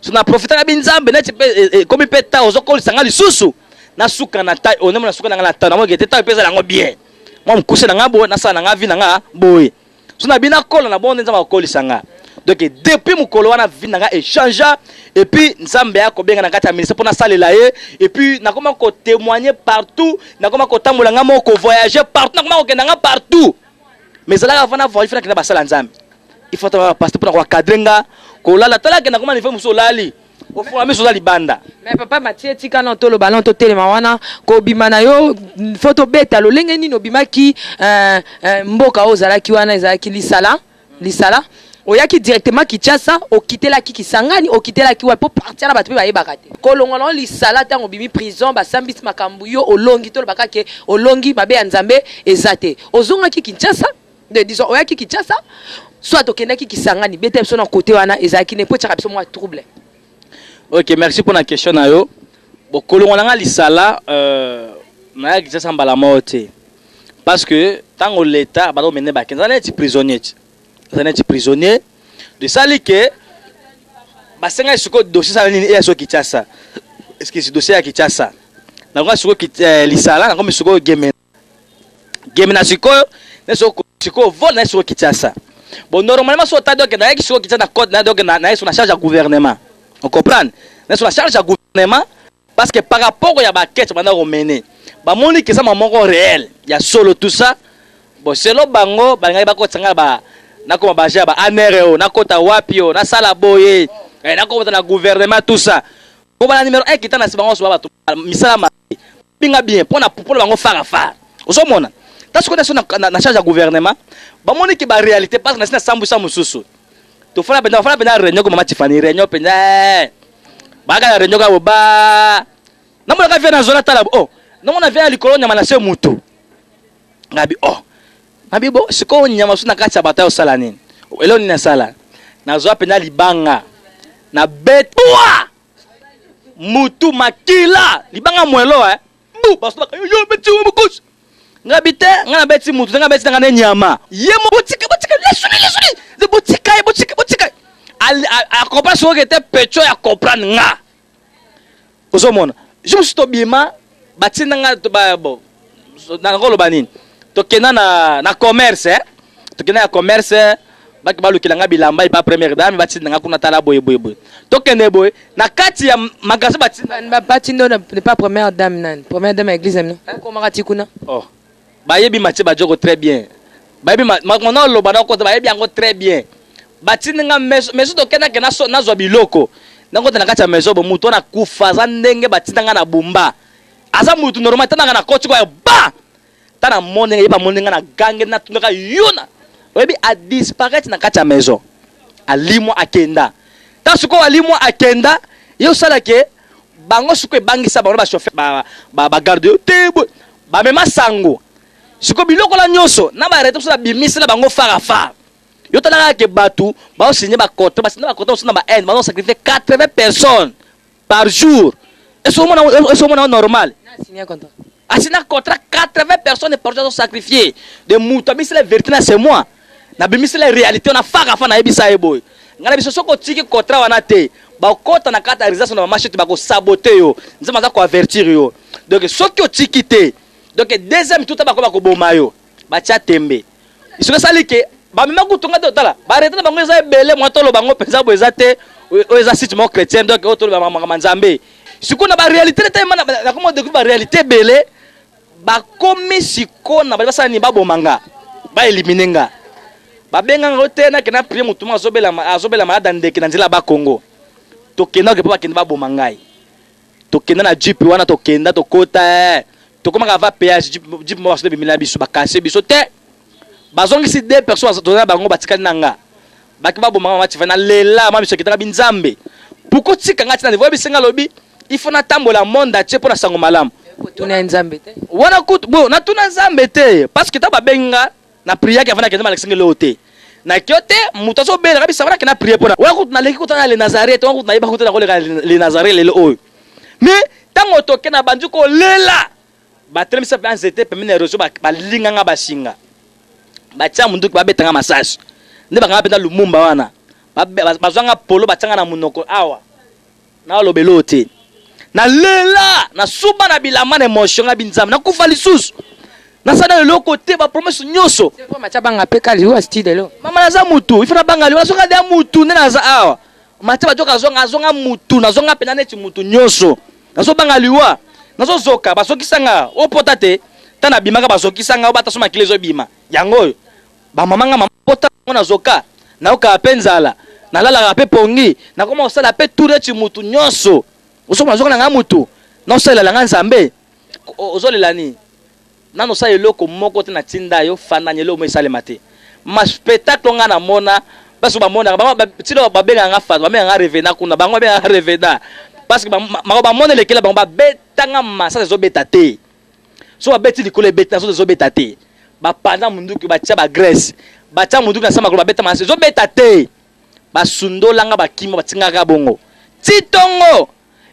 Speaker 4: sona profita na binzambe na tipe komi peta ozokoli sanga lisusu na suka na taille ono na suka na nga taille na mo gete taille pesa ngo bien mo mkuse na nga boy na sa na nga vi na nga boy sona bina kola na bonde nzamba kokoli sanga. Donc depuis mukolo wana vinanga échange et puis nzambe ya ko benga na kati ya ministère pour na salela ye et puis na koma ko témoigner partout na koma ko tambola nga moko voyager partout na koma ko kenda nga partout mais zala avant na voyager na basala nzambe il faut avoir passer pour ko kadrenga ko lala tala ke na koma ni fe muso lali au fond ami so lali banda
Speaker 1: mais papa Mathieu tika na to lo ballon to telema wana ko bimana yo photo beta lo lenge ni no bimaki mboka ozala ki wana ezala ki lisala oyaki directement Kinshasa okitela ki Kisangani okitela ki wa pour partir na bato ba yebaka te kolongola lisala tango bimi prison ba sambisi makambu yo olongi to baka ke olongi mabe ya nzambe ezate ozonga ki Kinshasa de disons oyaki Kinshasa soit okenda ki Kisangani bete so na côté wana ezaki ne po tshaka biso moi trouble.
Speaker 4: OK, merci pour la question na yo. Bon kolongola nga lisala na ya Kinshasa mbala mote parce que tant que l'État va mener bac, ça n'est prisonnier, de ça que basenga siko dossier ça nini ya so Kinshasa, est-ce que ce dossier à Kinshasa na kwa siko lisala na kwa siko game na siko na siko vol na siko Kinshasa. Bon, normalement, si on t'a dit que na siko Kinshasa na code na donc na sur la charge du gouvernement, on comprend, na sur la charge du gouvernement parce que par rapport à ba quête bana mener ba moni que ça maman réel il y a solo tout ça. Bon, c'est lo bango banga ba ko tsanga ba na ko ba ja ba anereo na kota wapio na sala boye na ko na gouvernement tout ça. Ko ba numéro 1 qui t'a na sibango so ba misala ma binga bien pour bango fara fara. Ozo mona. Parce que na charge du gouvernement ba moni que ba réalité parce que na sambu sa mususu. To fala bena réunion ko mama Tifani réunion penda. Baga réunion ka ba na mona ka vient na zona tala oh na mona vient likolo nyama na se mutu. Ngabi oh Mabi bo siko nyama suna kacha batayo sala nini. Elo ni na sala. Na zo pena libanga. Na betwa. Mutu makila. Libanga mwelo Bu baso yo beti mukus. Ngabite ngana beti mutu ngabeti ngana nyama. Yemo botika lesuni. De botika. A comprendre ce que était pecho ya comprendre nga. Ozomona. Je me suis tobima batina nga ba bo. Na ngolo banini. Tokena na commerce tokena ya commerce baki balukilanga bilamba ipa première dame batina nga kuna tala boye tokene boye na kati ya magasin batina
Speaker 1: batindo ne pas première dame à église amno ko makati kuna
Speaker 4: oh bayebi matie bajoko très bien bayebi makona loba na ko bayebi yango très bien batina nga meso tokena ke na zo biloko nango na kati ya meso bo muto na kufa za ndenge batina nga na bumba asa mutu normal tana na kochi ko ba tana mone yeba moninga na gange na tunaka yona webi a disparaître na kati ya maison alimo akenda ta suko alimo akenda yo sala ke bango suko ebangisa bango ba chauffeur ba garde tebo ba mema sango suko biloko la nyoso na ba reto na bimisela bango fara yo tala ke batu ba o signer ba contrat ba contrat na ba end ba sacrifier 80 personnes par jour et ce moment normal
Speaker 1: na signer contrat.
Speaker 4: Asina contrat 80 personnes par jour sacrifiées. De moutabis la vérité c'est moi. Na bimis la réalité on a fara fa na ebisa eboy. Ngana biso soko tiki contrat wana te. Ba kota na kata réalisation na marché ba ko saboter yo. Nzama za ko avertir yo. Donc soki o tiki te. Donc deuxième tout ba ko boma yo. Ba tia tembe. Iso sali ke ba mema ko tonga dotala. Ba rete na bango eza ebele mo tolo bango penza bo ezate o eza site mo chrétien donc o tolo ba manzambe. Sikuna ba réalité te na komo de ba réalité belé. Bakomi siko na basa ni babomanga ba éliminer nga babenga ngote na kena prier mutuma azobela malada ndeke na nzela ba Congo tokenda ke pa kenda babomanga tokenda na jeep wana tokenda tokota tokoma ka va péage jeep mo baso bimina biso bakase biso te bazongi si deux personnes tona bango batikali nanga baki babomanga mati fana lela ma biso kitaka binzambe puko tika ngati na niveau bisenga lobi il faut na tambola monde atie pour na sango malamu
Speaker 1: tuna nzambe te
Speaker 4: wana kutu bo na tuna nzambe te parce que ta babenga na prière ke vana ke na singe lote na kyote mutaso bela kabisa wana ke na prière pona wana kutu na leki kutu na le Nazareth wana kutu na iba kutu na ko le Nazareth le oyo mais tango toke na bandu ko lela ba tremisa plan zete pemene rezo ba linga nga basinga ba tia mundu ba betanga massage ne ba ngapenda lumumba wana bazwanga polo batanga na munoko awa na lobelote na lela na suba na bilama na emotion na binzam na kufa lisusu na sada le côté ba promesse nyoso
Speaker 1: c'est pour macha banga peka liwa style lo
Speaker 4: mama na za mutu ifuna banga liwa soka de mutu ne na za awa macha ba joka zonga mutu na zonga pena neti mutu nyoso na so banga liwa na so zoka ba sokisanga o potate tana bimaka ba sokisanga o bata so makilezo bima yango ba mamanga mapota na zoka na oka penzala na lala pe pongi na koma osala pe toureti mutu nyoso osoma zoko na mutu na osala la nzambe ozolela ni nano sa eloko moko te na tinda yo fana nyelo mo isale mate ma spectacle nga na mona baso ba mona ba tilo ba benga nga fa ba menga nga revena kuna bango benga nga revena parce que ba mona lekela bango ba betanga masa zo betate so ba beti likole beta zo betate ba panda munduki ba tia ba Grèce ba tia munduki na sama ko ba beta masa zo betate ba sundola nga ba kima ba tinga ka bongo titongo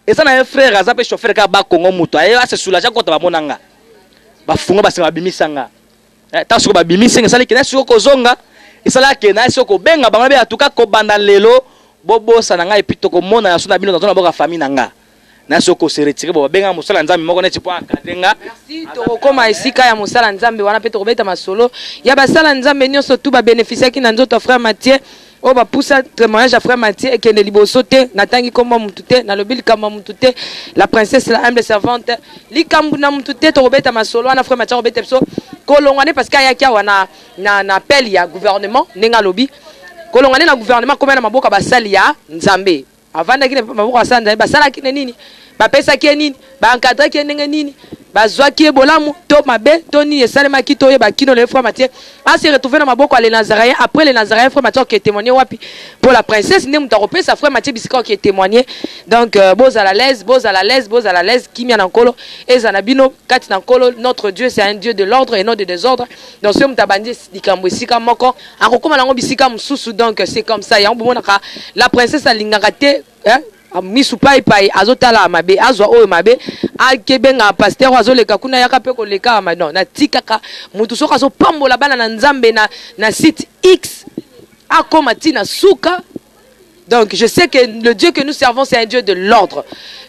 Speaker 4: eza na un frère azape chauffeur ka ba Congo muto aye ase soulager kota ba monanga bafunga basinga babimisanga ta soko ba bimisi ngesali kena soko kozonga esala kena soko benga bango be atuka ko banda lelo bobo sana ngai pito ko mona na sona bino na boka famille nanga na soko se retirer bo benga musala nzambe moko neti po akadenga.
Speaker 1: Merci to koma esika ya musala nzambe wana pe to beta masolo ya basala nzambe nyonso tu ba bénéficier ki na nzoto frère Mathieu o ba poussa témoignage à frère Mathieu et que ne liboso te natangi komba mutu te na lobi likamba mutu te la princesse la humble servante likambu na mutu te to beta masolo wana frère Mathieu obeta so kolongane parce qu'il y a kia wana na appel ya gouvernement nenga lobi kolongane na gouvernement comme na maboka basali ya nzambe avant ki maboka basali nzambe basala ki nini bapesa ki nini ba encadrer ki nini bazwa ki bolamu to mabe to ni esalema ki to yeba kino le frère Mathieu a se retrouver na maboko les Nazaréens après les Nazaréens frère Mathieu qui est témoigné wapi pour la princesse ne mutarope sa frère Mathieu bisika qui est témoigné donc boz à la l'aise qui mia na nkolo ezana bino kati na nkolo notre Dieu c'est un Dieu de l'ordre et non de désordre donc ce mutabandi likambo esika moko akokoma nango bisika mususu donc c'est comme ça ya mbonaka la princesse alingaka te hein misu pai azotala mabe azwa oyo mabe akebenga pasteur azoleka kuna yaka pe koleka ma non na tikaka mutu soka so pambola bana na nzambe na site X akoma tina suka. Donc je sais que le Dieu que nous servons c'est un Dieu de l'ordre.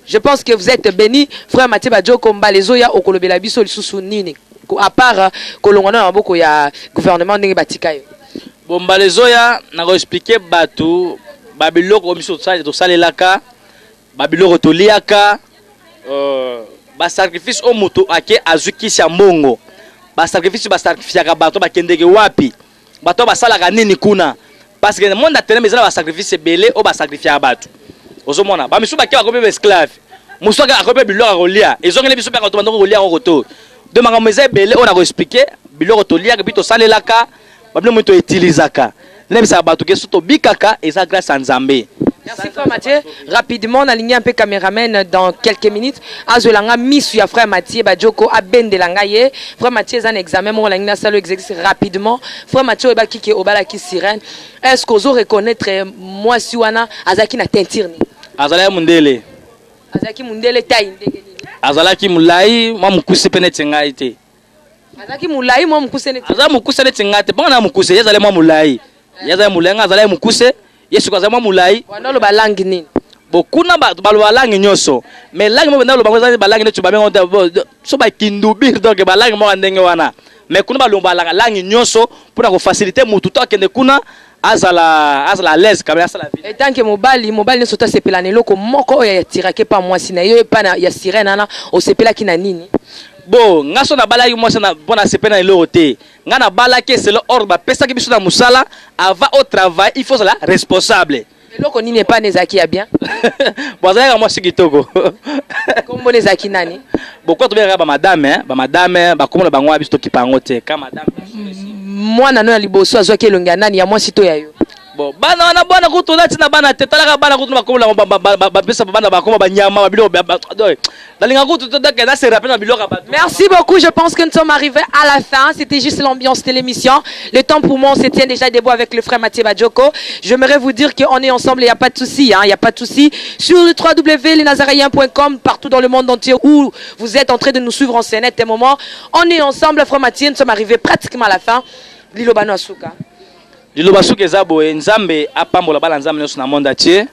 Speaker 1: Je pense que vous êtes bénis frère Mathieu Bajoko mbalezoya okolobela biso lisusu nini à part kolongona na boko ya gouvernement ndenge batika yo
Speaker 4: bon mbalezoya na ko expliquer batu babiloko miso to salelaka babiloko to liaka ba sacrifice o moto ake azukisha mbongo ba sacrifice bato bakendeke wapi bato basalaka nini kuna parce que le monde a tellement besoin ba sacrifice belé o ba sacrifier bato ozomona ba miso bake bakobe esclave muso ka akobe biloko kolia ezongele biso baka to bandoko kolia ko to de manga meza belé on a ko expliquer biloko to liaka bito salelaka babilo moto utilizaka nebisa bato ke soto bikaka eza grâce à Nzambe.
Speaker 1: Merci frère Mathieu. Rapidement, on a aligné un peu caméraman dans quelques minutes. Azolanga misu ya frère Mathieu Bajoko a bendelanga ye. Frère Mathieu un examen mon lagna salo exercice rapidement. Frère Mathieu ba kiki obala ki sirène. Est-ce que vous reconnaître moi si wana azaki na tentirni?
Speaker 4: Azala mundele.
Speaker 1: Azaki mundele tai ndenge nini?
Speaker 4: Azalaki mulai mwa mukuse penete ngaite.
Speaker 1: Azaki mulai mwa mukuse ne.
Speaker 4: Azala mukuse ne ngate. Bana mukuse yazale mwa mulai. Yazale mulanga azala mukuse. Yesu kwa zama mulai
Speaker 1: wanalo balangi nini
Speaker 4: bokuna ba langi nyoso mais langi mo ndalo bango ba langi ne tuba bengo so ba kindubir donc ba langi mo ndenge wana mais kuna ba lomba langi nyoso pour ko faciliter mutu to kende kuna azala l'aise quand même azala vie
Speaker 1: et tant que mobali ne sota sepela ne loko moko ya tirake pa moi sina yo pa na ya sirène nana o sepela kina nini
Speaker 4: bon ngaso na balaki moi sana bona sepela na lote ngana balaki c'est le ordre ba pesa ki biso na musala avant au travail il faut la responsable
Speaker 1: loko nini pas nezaki ya bien
Speaker 4: bon ça moi c'est kitoko
Speaker 1: kombo nezaki nani
Speaker 4: bon quand tu verras ba madame ba komona bangwa biso to kipango te ka madame
Speaker 1: moi na no ya liboso azwaki elonga nani ya moi sito ya yo
Speaker 4: bon bana wana bana kutu lati na bana tetalaka bana kutu bakola ba pesa bana bakoma banyama babilo dalinga kutu to dake na se rappelle na biloka ba.
Speaker 1: Merci beaucoup, je pense que nous sommes arrivés à la fin. C'était juste l'ambiance de l'émission. Le temps pour moi on se tient déjà debout avec le frère Mathieu Bajoko. J'aimerais vous dire qu'on est ensemble, il n'y a pas de souci, il n'y a pas de souci. Sur le www.lesnazaraïens.com, partout dans le monde entier où vous êtes en train de nous suivre en scène à un moment, on est ensemble, frère Mathieu, nous sommes arrivés pratiquement à la fin. Lilo Bano Asuka.
Speaker 4: Lilo Basuke Zabo Nzambe apambola bala Nzambe na monde atier.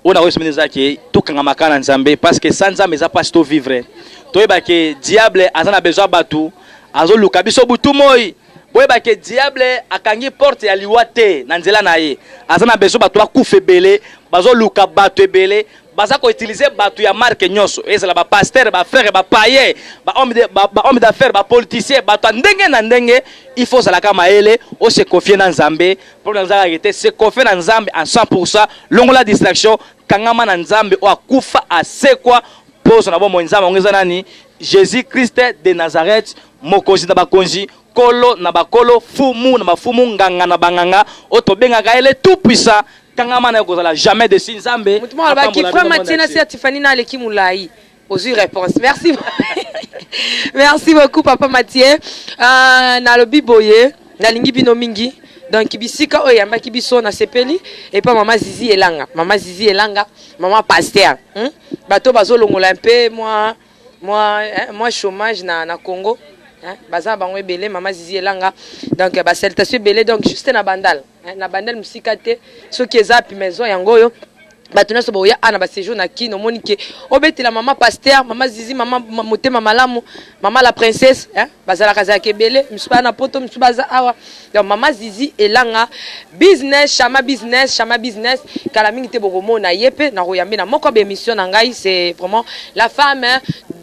Speaker 4: On a reçu des acquis tout kanga makana Nzambe parce que sans Nzambe ça pas to vivre. Toyeba ke diable azana besoin batu azo luka biso butu moyi. Boyeba ke diable akangi porte ya liwate na nzela na ye. Azana besoin batu akufe belé, bazo luka batu ebelé. Baza ko utiliser batu ya marque nyonso ezala ba pasteur ba frère ba paye ba homme d'affaires ba politicien batu ndenge na ndenge il faut zala kama ele o se confier na Nzambe pour na Nzambe était se confier na Nzambe en 100% longola distraction kangama na Nzambe o akufa asekwa pose na bomo Nzambe ngeza nani Jésus Christ de Nazareth mokonzi na bakonzi kolo na bakolo fumu na bafumu nganga na banganga o to benga ka ele tout puissant kangama na kozala jamais de Nzambe
Speaker 1: mutumo alobaki frère Mathieu na sia Tiffany na leki mulai ozu réponse merci merci beaucoup papa Mathieu na lobi boye na lingi bino mingi donc bisika oyo yambaki biso na sepeli et pas maman Zizi Elanga maman pasteur bato bazolongola un peu moi chômage na Congo hein baza bango ebele mama Zizi elanga donc ba salutation ebele donc juste na bandal hein na bandal musikate soki eza pi maison yango yo batuna so boya ana ba séjour na kino monike obetela mama pasteur mama Zizi mama motema malamu mama la princesse hein bazala kaza kebele msuba na poto msubaza awa donc mama Zizi elanga business chama business kala mingi te bokomona yepe na royambe na moko ba émission na ngai c'est vraiment la femme hein,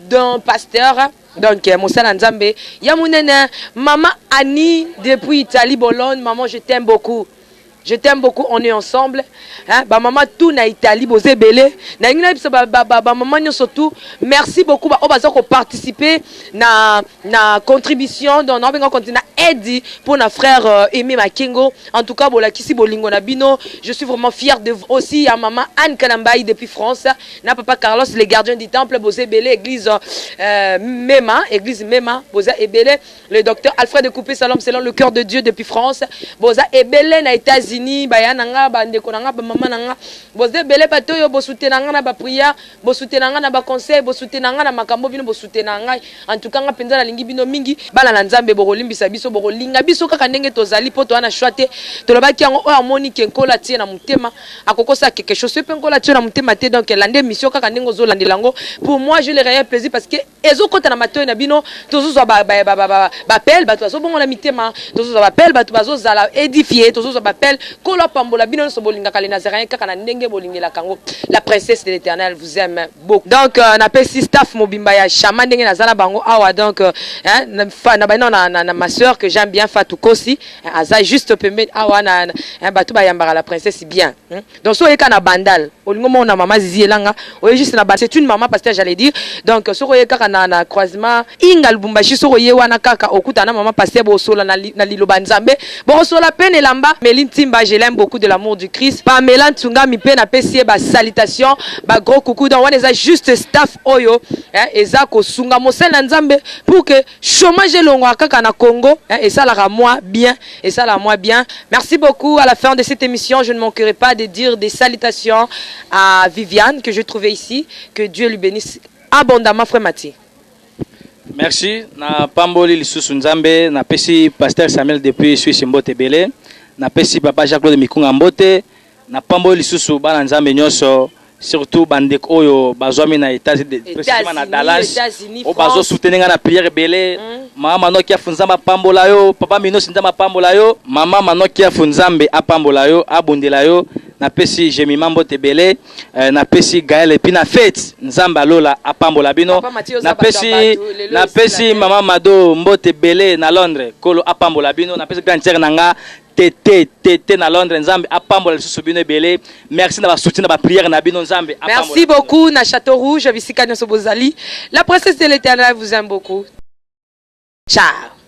Speaker 1: d'un pasteur donc Moussala Nzambe ya munene maman Annie depuis Italie Bologne maman je t'aime beaucoup. Je t'aime beaucoup, on est ensemble. Hein? Ba maman tout na Italie, bozé belé. Na ingina biso ba maman nyo surtout. Merci beaucoup ba obazo ko participer na contribution dans na benga continent aide pour na frère Aimé Makengo. En tout cas bola kisi bolingo na bino. Je suis vraiment fier de aussi à maman Anne Kalambaï depuis France. Na papa Carlos les gardiens du temple bozé belé église Mema, boza ebele le docteur Alfred Coupé Salom selon le cœur de Dieu depuis France. Boza ebele na États-Unis bayananga bandeko nanga ba mama nanga boze bele bato yo bosutenanga na ba prière bosutenanga na ba conseil bosutenanga na makambo bino bosutenanga en tout cas nga penza na lingi bino mingi bala na Nzambe bokolimbisa biso bokolinga biso kaka ndenge tozali poto wana choite tolobaki yango o amoni ke nkola tie na mutema akokosa quelque chose pe nkola tie na mutema te donc lande mission kaka ndenge zo landelango pour moi je le réel plaisir parce que ezo kota na matoy na bino tozo ba appel bato bazo bongo na mitema tozo ba appel bato bazo zala édifier tozo ba appel Kolo pambola bino so bolinga kale Nazaréen kaka na ndenge bolingela kango la princesse de l'Éternel vous aime beaucoup donc na pesi staff mobimba ya chama ndenge nazala bango awa donc hein na ma sœur que j'aime bien Fatou Kosi aza juste pembe awa na batu ba yambara la princesse bien donc so yeka na bandal olingo mona mama Zizi elanga oye juste na c'est une maman parce que j'allais dire donc so yeka na croisement ingal bumbashi so ye wana kaka okuta na maman pasteur bo sola na liloba Nzambe bo sola pene lamba Meline Timba je l'aime beaucoup de l'amour du Christ Pamela Tsunga mipe na pesie ba salutation ba gros coucou donc on est juste staff oyo hein eza ko sunga mosela Nzambe pour que chômage longo kaka na Congo hein, et ça la moi bien et ça la moi bien merci beaucoup à la fin de cette émission je ne manquerai pas de dire des salutations à Viviane que je trouvais ici que Dieu lui bénisse abondamment frère Mathieu.
Speaker 4: Merci na pamboli lisusu Nzambe na pesi pasteur Samuel depuis Suisse Mbote Belé na pesi papa Jacques de Mikunga Mbote na pamboli lisusu bana Nzambe nyoso surtout bandeko oyo bazwami na États-Unis précisément na Dallas o bazo soutenir na prière belé mama noki afunzamba pambola yo papa mino sinzamba pambola yo mama manoki afunzambe apambola yo abondela yo na pesi Jemima Mbote Belé na pesi Gaël et puis na fête Nzamba lola apambola bino na pesi mama Mado Mbote Belé na Londres kolo apambola bino na pesi grand sœur nanga Tété na Londres Nzambe apambola lisusu bino belé merci na ba soutien na ba prière na bino Nzambe apambola
Speaker 1: merci beaucoup na Château Rouge bisika nyoso bozali la princesse de l'Éternel vous aime beaucoup ciao.